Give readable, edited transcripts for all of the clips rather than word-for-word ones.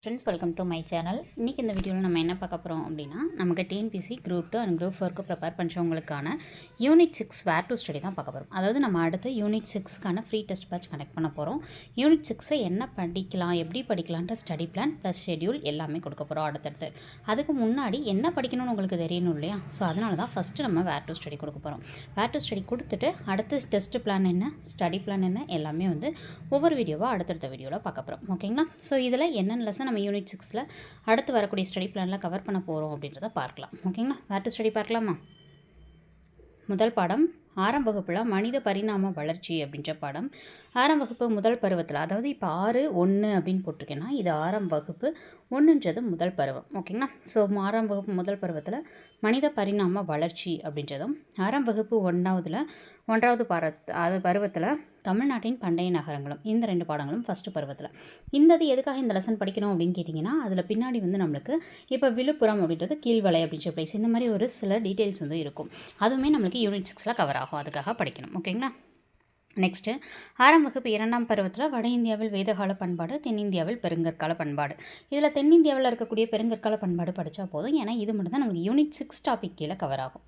Friends, welcome to my channel. இன்றைக்கி இந்த வீடியோவில் நம்ம என்ன பார்க்க போகிறோம் அப்படின்னா, நமக்கு டிஎன்பிசி குரூப் 2 அண்ட் குரூப் 4க்கு ப்ரிப்பேர் பண்ணுறவங்களுக்கான யூனிட் 6 வேர் டு ஸ்டடி தான் பார்க்க போகிறோம். அதாவது நம்ம அடுத்து யூனிட் 6க்கான ஃப்ரீ டெஸ்ட் பேட்ச் கனெக்ட் பண்ண போகிறோம். யூனிட் 6 என்ன படிக்கலாம், எப்படி படிக்கலான்ற ஸ்டடி பிளான் ப்ளஸ் ஷெடியூல் எல்லாமே கொடுக்க போகிறோம் அடுத்தடுத்து. அதுக்கு முன்னாடி என்ன படிக்கணும்னு உங்களுக்கு தெரியணும் இல்லையா? ஸோ அதனால தான் ஃபஸ்ட்டு நம்ம வேர் டு ஸ்டடி கொடுக்க போகிறோம். வேர் டு ஸ்டடி கொடுத்துட்டு அடுத்து டெஸ்ட் பிளான் என்ன, ஸ்டடி பிளான் என்ன எல்லாமே வந்து ஒவ்வொரு வீடியோவாக அடுத்தடுத்த வீடியோவில் பார்க்க போகிறோம். ஓகேங்களா? ஸோ இதில் என்னென்ன லெசன் நம்ம யூனிட் 6ல் அடுத்து வரக்கூடிய ஸ்டடி பிளானில் கவர் பண்ண போகிறோம் அப்படின்றத பார்க்கலாம். ஓகேங்களா? வேர் டு ஸ்டடி பார்க்கலாமா? முதல் பாடம் ஆறாம் வகுப்பில் மனித பரிணாம வளர்ச்சி அப்படின்ற பாடம். ஆறாம் வகுப்பு முதல் பருவத்தில், அதாவது இப்போ 6-1 அப்படின்னு போட்டிருக்கேன்னா இது ஆறாம் வகுப்பு 1ன்றது முதல் பருவம். ஓகேங்களா? ஸோ ஆறாம் வகுப்பு முதல் பருவத்தில் மனித பரிணாம வளர்ச்சி அப்படின்றதும், ஆறாம் வகுப்பு ஒன்றாவது பருவத்தில் தமிழ்நாட்டின் பண்டைய நகரங்களும், இந்த 2 பாடங்களும் ஃபஸ்ட்டு பருவத்தில். இந்த எதுக்காக இந்த லெசன் படிக்கணும் அப்படின்னு கேட்டிங்கன்னா, அதில் பின்னாடி வந்து நம்மளுக்கு இப்போ விழுப்புரம் அப்படின்றது கீழ்வளை அப்படின்ற பிளேஸ், இந்த மாதிரி ஒரு சில டீட்டெயில்ஸ் வந்து இருக்கும். அதுவுமே நம்மளுக்கு யூனிட் 6ல் கவர் ஆகும். அதுக்காக படிக்கணும். ஓகேங்களா? நெக்ஸ்ட்டு ஆறாம் வகுப்பு 2ஆம் பருவத்தில் வட இந்தியாவில் வேதகால பண்பாடு, தென்னிந்தியாவில் பெருங்கற்கால பண்பாடு. இதில் தென்னிந்தியாவில் இருக்கக்கூடிய பெருங்கற்கால பண்பாடு படித்தா போதும். ஏன்னா இது மட்டும் தான் நமக்கு யூனிட் 6 டாபிக் கீழே கவர் ஆகும்.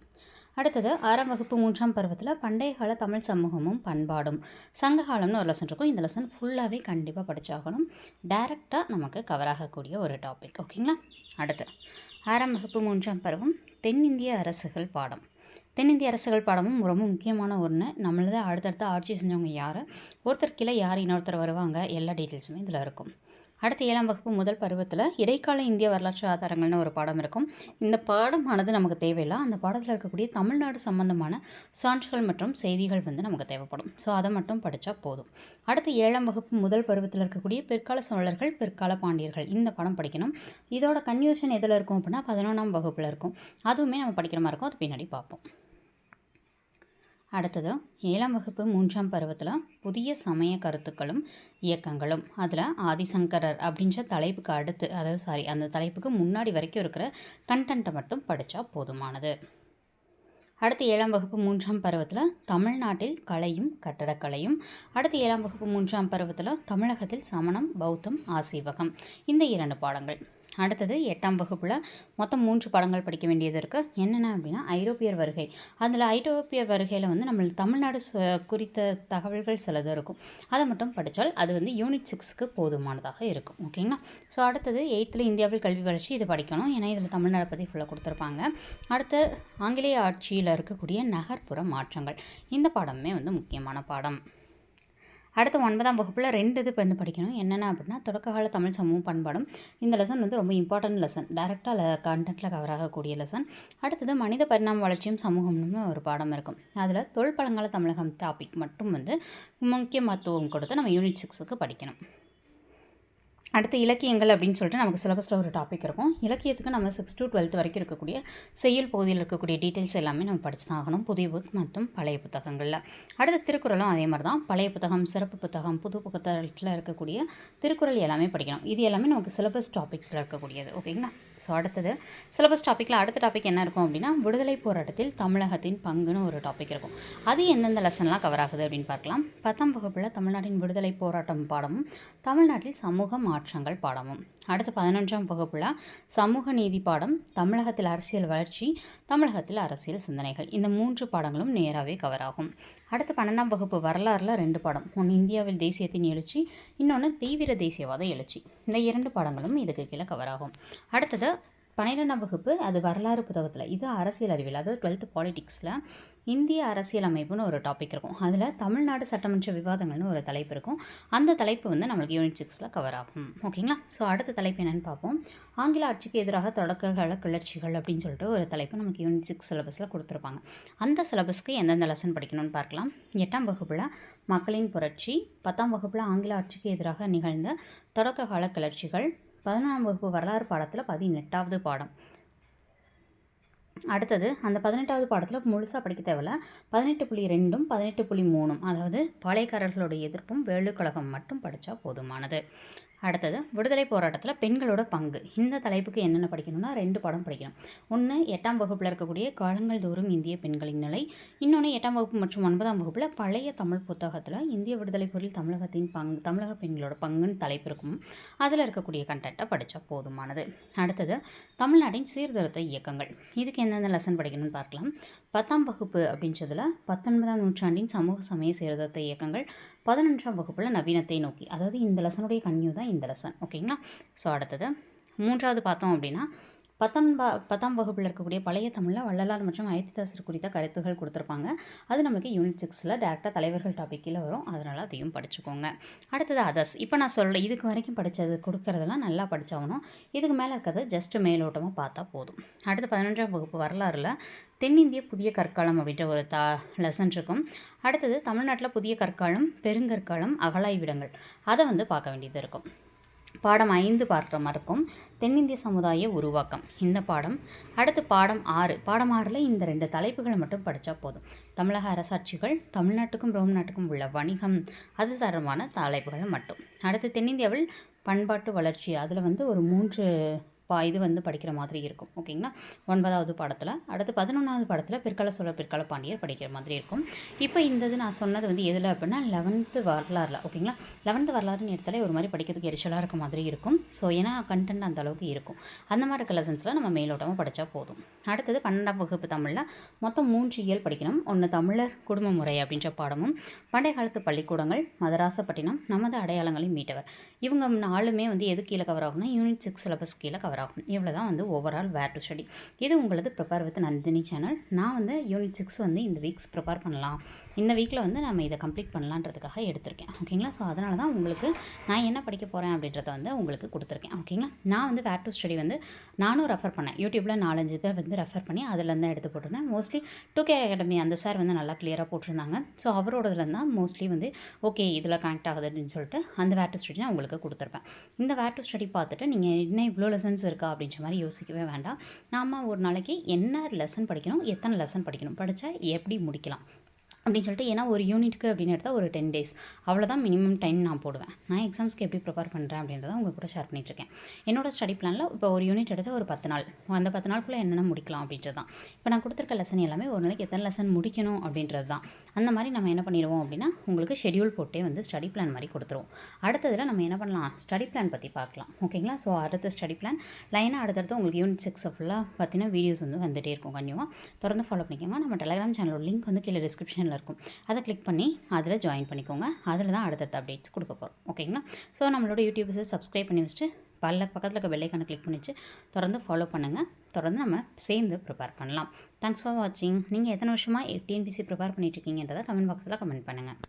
அடுத்தது ஆறாம் வகுப்பு 3ஆம் பருவத்தில் பண்டைய கால தமிழ் சமூகமும் பண்பாடும், சங்ககாலம்னு ஒரு லெசன் இருக்கும். இந்த லெசன் ஃபுல்லாகவே கண்டிப்பாக படித்தாகணும். டைரெக்டாக நமக்கு கவர் ஆகக்கூடிய ஒரு டாபிக். ஓகேங்களா? அடுத்து ஆறாம் வகுப்பு 3ஆம் பருவம் தென்னிந்திய அரசுகள் பாடம். தென்னிந்திய அரசுகள் பாடமும் ரொம்ப முக்கியமான ஒன்று. நம்மளது அடுத்தடுத்து ஆட்சி செஞ்சவங்க யார், ஒருத்தர் கீழே யார் இன்னொருத்தர் வருவாங்க, எல்லா டீட்டெயில்ஸுமே இதில் இருக்கும். அடுத்து 7ஆம் வகுப்பு முதல் பருவத்தில் இடைக்கால இந்திய வரலாற்று ஆதாரங்கள்னு ஒரு பாடம் இருக்கும். இந்த பாடமானது நமக்கு தேவையில்லை. அந்த பாடத்தில் இருக்கக்கூடிய தமிழ்நாடு சம்பந்தமான சான்றுகள் மற்றும் செய்திகள் வந்து நமக்கு தேவைப்படும். ஸோ அதை மட்டும் படித்தா போதும். அடுத்து 7ஆம் வகுப்பு முதல் பருவத்தில் இருக்கக்கூடிய பிற்கால சோழர்கள், பிற்கால பாண்டியர்கள், இந்த பாடம் படிக்கணும். இதோட கன்யூஷன் எதில் இருக்கும் அப்படின்னா 11ஆம் வகுப்பில் இருக்கும். அதுவுமே நம்ம படிக்கிற மாதிரி இருக்கும். அது பின்னாடி பார்ப்போம். அடுத்தது 7ஆம் வகுப்பு 3ஆம் பருவத்தில் புதிய சமய கருத்துக்களும் இயக்கங்களும், அதில் ஆதிசங்கரர் அப்படின்ற தலைப்புக்கு அடுத்து, அதாவது அந்த தலைப்புக்கு முன்னாடி வரைக்கும் இருக்கிற கண்டென்ட்டை மட்டும் படித்தா போதுமானது. அடுத்து 7ஆம் வகுப்பு 3ஆம் பருவத்தில் தமிழ்நாட்டில் கலையும் கட்டடக்கலையும். அடுத்து 7ஆம் வகுப்பு 3ஆம் பருவத்தில் தமிழகத்தில் சமணம், பௌத்தம், ஆசீவகம், இந்த 2 பாடங்கள். அடுத்தது 8ஆம் வகுப்பில் மொத்தம் 3 பாடங்கள் படிக்க வேண்டியது இருக்குது. என்னென்ன அப்படின்னா ஐரோப்பியர் வருகை. அதில் ஐரோப்பியர் வருகையில் வந்து நம்மளுக்கு தமிழ்நாடு குறித்த தகவல்கள் சிலது இருக்கும். அதை மட்டும் படித்தால் அது வந்து யூனிட் 6க்கு போதுமானதாக இருக்கும். ஓகேங்களா? ஸோ அடுத்தது 8th இந்தியாவில் கல்வி வளர்ச்சி, இது படிக்கணும். ஏன்னா இதில் தமிழ்நாடு பற்றி ஃபுல்லாக கொடுத்துருப்பாங்க. அடுத்து ஆங்கிலேய ஆட்சியில் இருக்கக்கூடிய நகர்ப்புற மாற்றங்கள், இந்த பாடமே வந்து முக்கியமான பாடம். அடுத்து 9ஆம் வகுப்பில் 2 இது வந்து படிக்கணும். என்னென்ன அப்படின்னா தொடக்ககால தமிழ் சமூகம் பண்பாடும். இந்த லெசன் வந்து ரொம்ப இம்பார்ட்டன்ட் லெசன், டைரெக்டாக கண்டென்ட்டில் கவர் ஆகக்கூடிய லெசன். அடுத்தது மனித பரிணாம வளர்ச்சியும் சமூகம்னு ஒரு பாடம் இருக்கும். அதில் தொல்பழங்கால தமிழகம் டாபிக் மட்டும் வந்து முக்கியத்துவம் கொடுத்து நம்ம யூனிட் 6க்கு படிக்கணும். அடுத்து இலக்கியங்கள் அப்படின்னு சொல்லிட்டு நமக்கு சிலபஸில் ஒரு டாபிக் இருக்கும். இலக்கியத்துக்கு நம்ம 6 to 12 வரைக்கும் இருக்கக்கூடிய செய்யுள் பகுதியில் இருக்கக்கூடிய டீட்டெயில்ஸ் எல்லாமே நம்ம படித்து தான் ஆகணும், புதிய புக் மற்றும் பழைய புத்தகங்களில். அடுத்து திருக்குறளும் அதே மாதிரி தான். பழைய புத்தகம், சிறப்பு புத்தகம், புது புத்தகத்தில் இருக்கக்கூடிய திருக்குறள் எல்லாமே படிக்கணும். இது எல்லாமே நமக்கு சிலபஸ் டாபிக்ஸில் இருக்கக்கூடியது. ஓகேங்களா? ஸோ அடுத்தது சிலபஸ் டாப்பிக்கில் அடுத்த டாபிக் என்ன இருக்கும் அப்படின்னா விடுதலை போராட்டத்தில் தமிழகத்தின் பங்குன்னு ஒரு டாபிக் இருக்கும். அது எந்தெந்த லெசன்லாம் கவர் ஆகுது அப்படின்னு பார்க்கலாம். 10ஆம் வகுப்பில் தமிழ்நாட்டின் விடுதலை போராட்டம் பாடமும், தமிழ்நாட்டில் சமூக மாற்றங்கள் பாடமும். அடுத்து 11ஆம் வகுப்பில் சமூக நீதி பாடம், தமிழகத்தில் அரசியல் வளர்ச்சி, தமிழகத்தில் அரசியல் சிந்தனைகள், இந்த 3 பாடங்களும் நேராகவே கவர் ஆகும். அடுத்து 12ஆம் வகுப்பு வரலாறில் 2 பாடம், ஒன்று இந்தியாவில் தேசியத்தின் எழுச்சி, இன்னொன்று தீவிர தேசியவாத எழுச்சி, இந்த 2 பாடங்களும் இதுக்கு கீழே கவர் ஆகும். அடுத்தது 12ஆம் வகுப்பு, அது வரலாறு புத்தகத்தில், இது அரசியல் அறிவியல், அதாவது 12th பாலிட்டிக்ஸில் இந்திய அரசியல் அமைப்புன்னு ஒரு டாபிக் இருக்கும். அதில் தமிழ்நாடு சட்டமன்ற விவாதங்கள்னு ஒரு தலைப்பு இருக்கும். அந்த தலைப்பு வந்து நம்மளுக்கு யூனிட் 6ல் கவர் ஆகும். ஓகேங்களா? ஸோ அடுத்த தலைப்பு என்னென்னு பார்ப்போம். ஆங்கில ஆட்சிக்கு எதிராக தொடக்ககால கிளர்ச்சிகள் அப்படின்னு சொல்லிட்டு ஒரு தலைப்பு நமக்கு யூனிட் 6 சிலபஸில் கொடுத்துருப்பாங்க. அந்த சிலபஸ்க்கு எந்தெந்த லெசன் படிக்கணும்னு பார்க்கலாம். 8ஆம் வகுப்பில் மக்களின் புரட்சி, 10ஆம் வகுப்பில் ஆங்கில ஆட்சிக்கு எதிராக நிகழ்ந்த தொடக்ககால கிளர்ச்சிகள், 11ஆம் வகுப்பு வரலாறு பாடத்தில் 18வது பாடம். அடுத்தது அந்த 18வது பாடத்தில் முழுசாக படிக்க தேவையில்ல, 18.2ம் 18.3ம், அதாவது பாளையக்காரர்களுடைய எதிர்ப்பும் வேலுக்கழகம் மட்டும் படித்தா போதுமானது. அடுத்தது விடுதலை போராட்டத்தில் பெண்களோட பங்கு. இந்த தலைப்புக்கு என்னென்ன படிக்கணும்னா 2 பாடம் படிக்கணும். ஒன்று 8ஆம் வகுப்பில் இருக்கக்கூடிய காலங்கள் தோறும் இந்திய பெண்களின் நிலை, இன்னொன்று 8ஆம் வகுப்பு மற்றும் 9ஆம் வகுப்பில் பழைய தமிழ் புத்தகத்தில் இந்திய விடுதலை போரில் தமிழகத்தின் தமிழக பெண்களோட பங்குன்னு தலைப்பு இருக்கும். அதில் இருக்கக்கூடிய கண்டென்ட்டை படித்தா போதுமானது. அடுத்தது தமிழ்நாட்டின் சீர்திருத்த இயக்கங்கள். இதுக்கு எந்தெந்த லெசன் படிக்கணும்னு பார்க்கலாம். 10ஆம் வகுப்பு அப்படின்றதுல 19ஆம் நூற்றாண்டின் சமூக சமய சீர்திருத்த இயக்கங்கள், 11ஆம் வகுப்பில் நவீனத்தை நோக்கி. அதாவது இந்த லெசனுடைய கன்யூ தான் இந்த லெசன். ஓகேங்களா? ஸோ அடுத்தது 3வது பார்த்தோம் அப்படின்னா 10ஆம் வகுப்பில் இருக்கக்கூடிய பழைய தமிழில் வள்ளலார் மற்றும் அயோத்திதாசர் குறித்த கருத்துகள் கொடுத்துருப்பாங்க. அது நம்மளுக்கு யூனிட் 6ல் டேரெக்டாக தலைவர்கள் டாபிக் கீழே வரும். அதனால் அதையும் படிச்சுக்கோங்க. அடுத்தது அதர்ஸ். இப்போ நான் சொல்கிறேன், இதுக்கு வரைக்கும் படித்தது கொடுக்குறதெல்லாம் நல்லா படித்தாகணும். இதுக்கு மேலே இருக்கிறது ஜஸ்ட் மேலோட்டமாக பார்த்தா போதும். அடுத்து 11ஆம் வகுப்பு வரலாறில் தென்னிந்திய புதிய கற்காலம் அப்படின்ற ஒரு லெசன் இருக்கும். அடுத்தது தமிழ்நாட்டில் புதிய கற்காலம், பெருங்கற்காலம், அகழாய்விடங்கள், அதை பார்க்க வேண்டியது இருக்கும். பாடம் 5 பார்க்குற மாதிரி இருக்கும். தென்னிந்திய சமுதாய உருவாக்கம் இந்த பாடம். அடுத்து பாடம் 6. பாடம் 6ல் இந்த 2 தலைப்புகளை மட்டும் படித்தா போதும். தமிழக அரசாட்சிகள், தமிழ்நாட்டுக்கும் ரோம் நாட்டுக்கும் உள்ள வணிகம், அது தரமான தலைப்புகள் மட்டும். அடுத்து தென்னிந்தியாவில் பண்பாட்டு வளர்ச்சி, அதில் ஒரு 3 இது படிக்கிற மாதிரி இருக்கும். ஓகேங்களா? 9வது பாடத்தில். அடுத்து 11வது பாடத்தில் பிற்கால சோழர் பிற்கால பாண்டியர் படிக்கிற மாதிரி இருக்கும். இப்போ இந்த நான் சொன்னது எதில் அப்படின்னா 11th வரலாறில். ஓகேங்களா? 11th வரலாறுன்னு எடுத்தாலே ஒரு மாதிரி படிக்கிறதுக்கு எரிச்சலாக இருக்க மாதிரி இருக்கும். ஸோ ஏன்னா கண்டென்ட் அந்த அளவுக்கு இருக்கும். அந்த மாதிரி இருக்க லெசன்ஸில் நம்ம மேலோட்டமாக படித்தா போதும். அடுத்தது 12ஆம் வகுப்பு தமிழில் மொத்தம் 3 இயல் படிக்கணும். ஒன்று தமிழர் குடும்ப முறை அப்படின்ற பாடமும், பண்டைய காலத்து பள்ளிக்கூடங்கள், மதராசப்பட்டினம், நமது அடையாளங்களை மீட்டவர். இவங்க 4மே எது கீழே கவர் ஆகும்னா யூனிட் 6 சிலபஸ் கீழே கவர் ஆகும். இவ்வளோ தான் ஓவரால் வேர் டு ஸ்டடி. இது உங்களது ப்ரிப்பேர் வித் நந்தினி சேனல். நான் யூனிட் 6 இந்த வீக்ஸ் ப்ரிப்பேர் பண்ணலாம், இந்த வீக்கில் நம்ம இதை கம்ப்ளீட் பண்ணலான்றதுக்காக எடுத்திருக்கேன். ஓகேங்களா? ஸோ அதனால தான் உங்களுக்கு நான் என்ன படிக்க போகிறேன் அப்படின்றத உங்களுக்கு கொடுத்துருக்கேன். ஓகேங்களா? நான் வேர் டு ஸ்டடி நானும் ரெஃபர் பண்ணேன். யூடியூப்பில் 4-5 இதை ரெஃபர் பண்ணி அதில் தான் எடுத்து போட்டிருந்தேன். மோஸ்ட்லி 2K அகாடமி அந்த சார் நல்லா கிளியராக போட்டிருந்தாங்க. ஸோ அவரோடதுல தான் மோஸ்ட்லி ஓகே இதில் கனெக்ட் ஆகுது அப்படின்னு சொல்லிட்டு அந்த வேர் டு ஸ்டடி நான் உங்களுக்கு கொடுத்துருப்பேன். இந்த வேர் டு ஸ்டடி பார்த்துட்டு நீங்கள் என்ன இவ்வளோ லெசன்ஸ் இருக்கா அப்படின்ற மாதிரி யோசிக்கவே வேண்டாம். நாம் ஒரு நாளைக்கு என்ன லெசன் படிக்கணும், எத்தனை லெசன் படிக்கணும், படித்தா எப்படி முடிக்கலாம் அப்படின்னு சொல்லிட்டு. ஏன்னா ஒரு யூனிட்டுக்கு அப்படின்னு எடுத்தால் ஒரு 10 days அவ்வளோதான் மினிமம் டைம் நான் போடுவேன். நான் எக்ஸாம்ஸ்க்கு எப்படி ப்ரிப்பேர் பண்ணுறேன் அப்படின்றத உங்கள் கூட ஷேர் பண்ணிட்டுருக்கேன். என்னோடய ஸ்டடி பிளானில் இப்போ ஒரு யூனிட் எடுத்தால் ஒரு 10 நாள், அந்த 10 நாளுக்குள்ளே என்னென்ன முடிக்கலாம் அப்படின்றது தான். இப்போ நான் கொடுத்துருக்க லெசன் எல்லாமே ஒரு நாளைக்கு எத்தனை லெசன் முடிக்கணும் அப்படின்றது தான். அந்த மாதிரி நம்ம என்ன பண்ணிடுவோம் அப்படின்னா உங்களுக்கு ஷெடியூல் போட்டே ஸ்டடி பிளான் மாதிரி கொடுத்துருவோம். அடுத்ததில் நம்ம என்ன பண்ணலாம், ஸ்டடி பிளான் பற்றி பார்க்கலாம். ஓகேங்களா? ஸோ அடுத்த ஸ்டடி பிளான் லைனாக அடுத்தடுத்து உங்களுக்கு யூனிட் 6 ஃபுல்லாக பார்த்தீங்கன்னா வீடியோஸ் வந்துகிட்டே இருக்கும். கண்டிப்பாக தொடர்ந்து ஃபாலோ பண்ணிக்கோங்க. நம்ம டெலிகிராம் சேனலோட லிங்க் கீழே டிஸ்கிரிப்ஷனில் இருக்கும். அதை கிளிக் பண்ணி அதில் ஜாயின் பண்ணிக்கோங்க. அதில் தான் அடுத்தடுத்த அப்டேட்ஸ் கொடுக்க போகிறோம். ஓகேங்களா? ஸோ நம்மளோட யூடியூப்ஸை சப்ஸ்கிரைப் பண்ணி வச்சுட்டு பக்கத்தில் இருக்க பெல் ஐக்கானை கிளிக் பண்ணிச்சு தொடர்ந்து ஃபாலோ பண்ணுங்கள். தொடர்ந்து நம்ம சேர்ந்து ப்ரிப்பேர் பண்ணலாம். தேங்க்ஸ் ஃபார் வாட்சிங். நீங்கள் எத்தனை வருஷமாக டிஎன்பிசி ப்ரிப்பேர் பண்ணிட்டுருக்கீங்கன்றதை கமெண்ட் பாக்ஸில் கமெண்ட் பண்ணுங்கள்.